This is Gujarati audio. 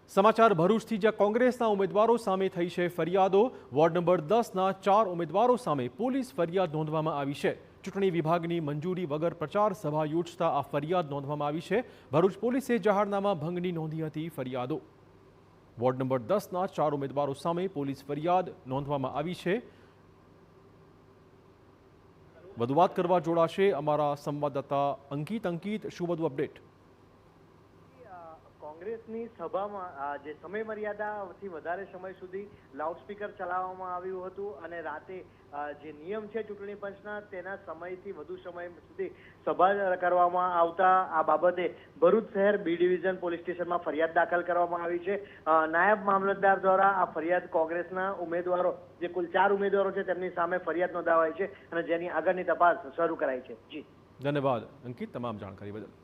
સમાચાર ભરૂચથી, જ્યાં કોંગ્રેસના ઉમેદવારો સામે થઈ છે ફરિયાદો। વોર્ડ નંબર 10ના 4 ઉમેદવારો સામે પોલીસ ફરિયાદ નોંધવામાં આવી છે। ચૂંટણી વિભાગની મંજૂરી વગર પ્રચાર સભા યોજતા આ ફરિયાદ નોંધવામાં આવી છે। ભરૂચ પોલીસે જાહેરનામા ભંગની નોંધી હતી ફરિયાદો। વોર્ડ નંબર 10ના 4 ઉમેદવારો સામે પોલીસ ફરિયાદ નોંધવામાં આવી છે। વધુ વાત કરવા જોડાશે અમારા સંવાદદાતા અંકિત, શું વધુ અપડેટ? કોંગ્રેસની સભામાં જે સમય મર્યાદાથી વધારે સમય સુધી લાઉડસ્પીકર ચલાવવામાં આવ્યું હતું અને રાતે જે નિયમ છે ચૂંટણી પંચના તેના સમયથી વધુ સમય સુધી સભા કરવામાં આવતા આ બાબતે ભરૂચ શહેર બી ડિવિઝન પોલીસ સ્ટેશનમાં ફરિયાદ દાખલ કરવામાં આવી છે। નાયબ મામલતદાર દ્વારા આ ફરિયાદ કોંગ્રેસના ઉમેદવારો જે કુલ 4 ઉમેદવારો છે તેમની સામે ફરિયાદ નોંધાવાઈ છે અને જેની આગળની તપાસ શરૂ કરાઈ છે। જી ધન્યવાદ અંકિત, તમામ જાણકારી બદલ।